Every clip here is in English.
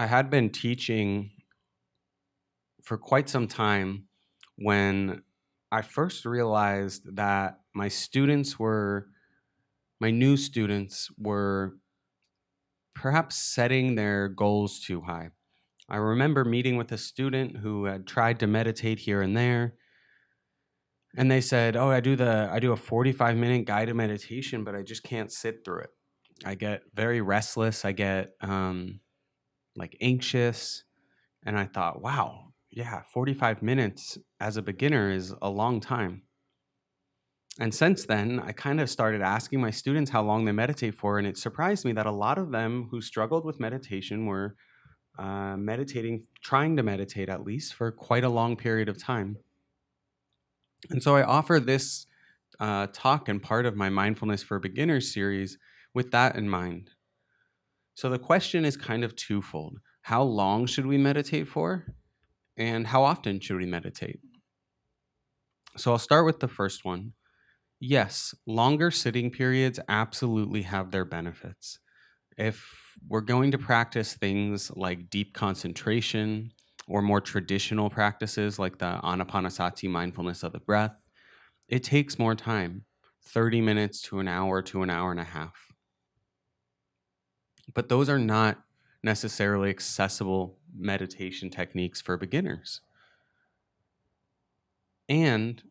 I had been teaching for quite some time when I first realized that my new students were perhaps setting their goals too high. I remember meeting with a student who had tried to meditate here and there, and they said, "Oh, I do a 45-minute guided meditation, but I just can't sit through it. I get very restless. I get like anxious." And I thought, wow, yeah, 45 minutes as a beginner is a long time. And since then, I kind of started asking my students how long they meditate for. And it surprised me that a lot of them who struggled with meditation were meditating, trying to meditate at least for quite a long period of time. And so I offer this talk and part of my Mindfulness for Beginners series with that in mind. So the question is kind of twofold. How long should we meditate for? And how often should we meditate? So I'll start with the first one. Yes, longer sitting periods absolutely have their benefits. If we're going to practice things like deep concentration or more traditional practices like the anapanasati mindfulness of the breath, it takes more time, 30 minutes to an hour and a half. But those are not necessarily accessible meditation techniques for beginners. And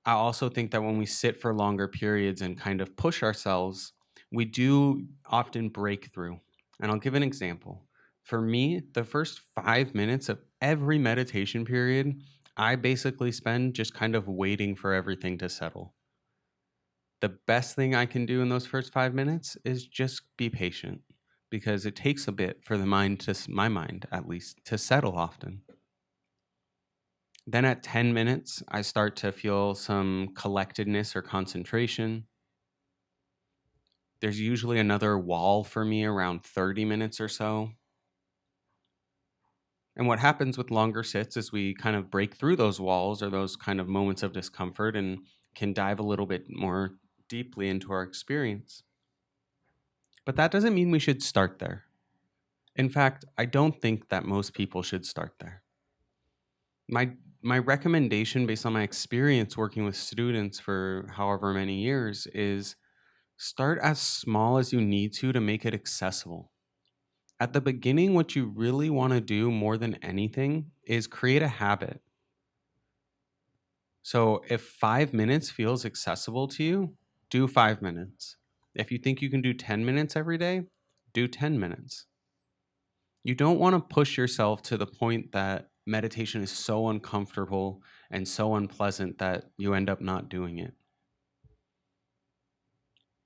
I also think that when we sit for longer periods and kind of push ourselves, we do often break through. And I'll give an example. For me, the first 5 minutes of every meditation period, I basically spend just kind of waiting for everything to settle. The best thing I can do in those first 5 minutes is just be patient because it takes a bit for the mind my mind at least, to settle often. Then at 10 minutes, I start to feel some collectedness or concentration. There's usually another wall for me around 30 minutes or so. And what happens with longer sits is we kind of break through those walls or those kind of moments of discomfort and can dive a little bit more deeply into our experience. But that doesn't mean we should start there. In fact, I don't think that most people should start there. My recommendation based on my experience working with students for however many years is start as small as you need to make it accessible. At the beginning, what you really want to do more than anything is create a habit. So if 5 minutes feels accessible to you, do 5 minutes. If you think you can do 10 minutes every day, do 10 minutes. You don't want to push yourself to the point that meditation is so uncomfortable and so unpleasant that you end up not doing it.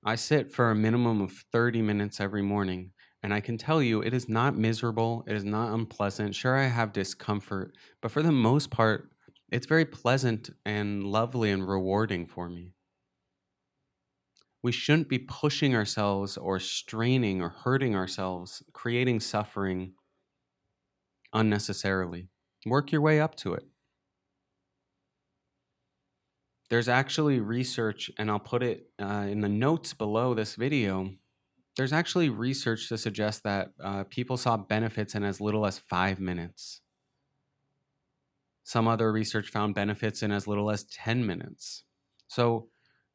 I sit for a minimum of 30 minutes every morning, and I can tell you it is not miserable, it is not unpleasant. Sure, I have discomfort, but for the most part, it's very pleasant and lovely and rewarding for me. We shouldn't be pushing ourselves or straining or hurting ourselves, creating suffering unnecessarily. Work your way up to it. There's actually research, and I'll put it in the notes below this video. There's actually research to suggest that people saw benefits in as little as 5 minutes. Some other research found benefits in as little as 10 minutes. So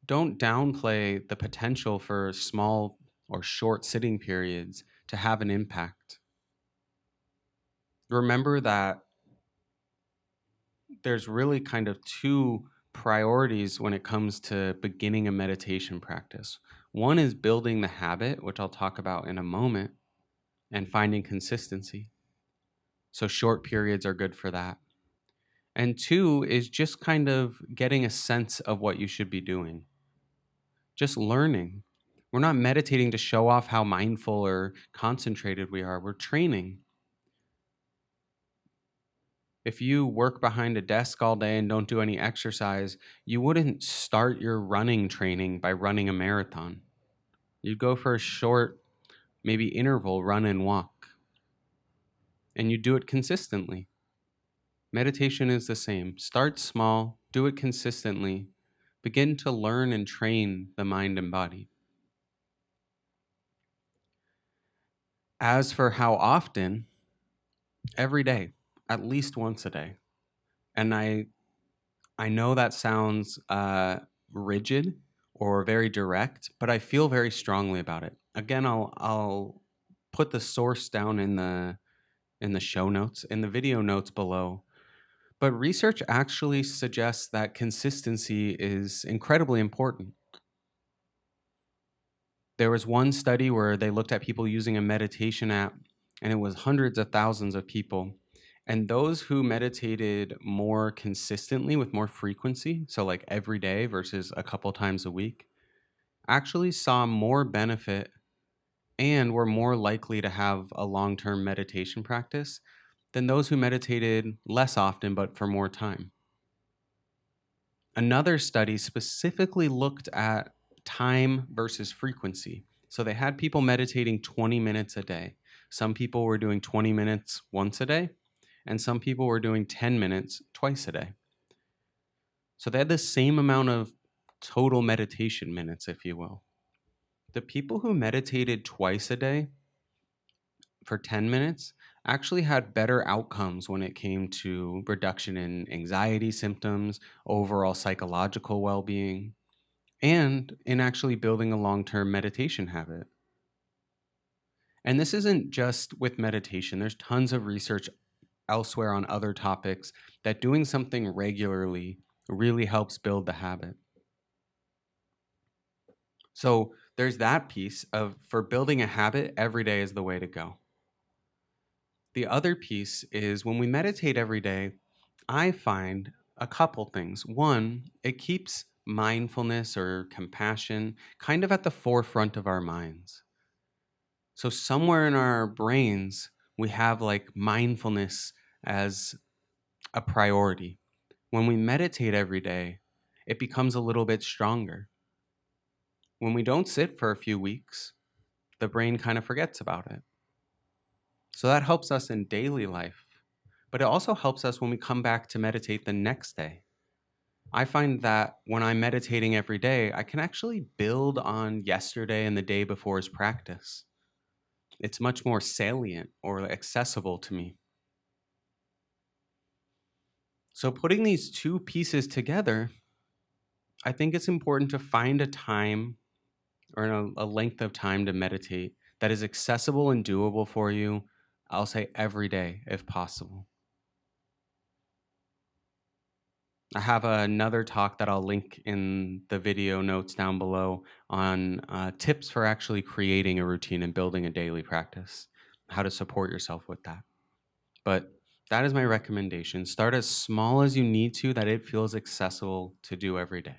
don't downplay the potential for small or short sitting periods to have an impact. Remember that there's really kind of two priorities when it comes to beginning a meditation practice. One is building the habit, which I'll talk about in a moment, and finding consistency. So short periods are good for that. And two is just kind of getting a sense of what you should be doing. Just learning. We're not meditating to show off how mindful or concentrated we are. We're training. If you work behind a desk all day and don't do any exercise, you wouldn't start your running training by running a marathon. You'd go for a short, maybe interval run and walk. And you do it consistently. Meditation is the same. Start small, do it consistently, begin to learn and train the mind and body. As for how often, every day, at least once a day. And I know that sounds rigid or very direct, but I feel very strongly about it. Again, I'll put the source down in the show notes, in the video notes below. But research actually suggests that consistency is incredibly important. There was one study where they looked at people using a meditation app, and it was hundreds of thousands of people. And those who meditated more consistently with more frequency, so like every day versus a couple times a week, actually saw more benefit and were more likely to have a long term meditation practice than those who meditated less often but for more time. Another study specifically looked at time versus frequency. So they had people meditating 20 minutes a day. Some people were doing 20 minutes once a day, and some people were doing 10 minutes twice a day. So they had the same amount of total meditation minutes, if you will. The people who meditated twice a day for 10 minutes actually had better outcomes when it came to reduction in anxiety symptoms, overall psychological well being, and in actually building a long term meditation habit. And this isn't just with meditation, there's tons of research elsewhere on other topics that doing something regularly really helps build the habit. So there's that piece of for building a habit, every day is the way to go. The other piece is when we meditate every day, I find a couple things. One, it keeps mindfulness or compassion kind of at the forefront of our minds. So, somewhere in our brains, we have like mindfulness as a priority. When we meditate every day, it becomes a little bit stronger. When we don't sit for a few weeks, the brain kind of forgets about it. So, that helps us in daily life, but it also helps us when we come back to meditate the next day. I find that when I'm meditating every day, I can actually build on yesterday and the day before's practice. It's much more salient or accessible to me. So, putting these two pieces together, I think it's important to find a time or a length of time to meditate that is accessible and doable for you. I'll say every day if possible. I have another talk that I'll link in the video notes down below on tips for actually creating a routine and building a daily practice, how to support yourself with that. But that is my recommendation. Start as small as you need to, that it feels accessible to do every day.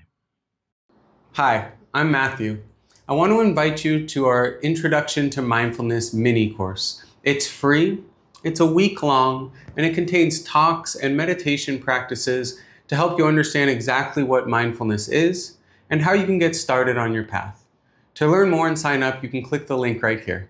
Hi, I'm Matthew. I want to invite you to our Introduction to Mindfulness mini course. It's free, it's a week long, and it contains talks and meditation practices to help you understand exactly what mindfulness is and how you can get started on your path. To learn more and sign up, you can click the link right here.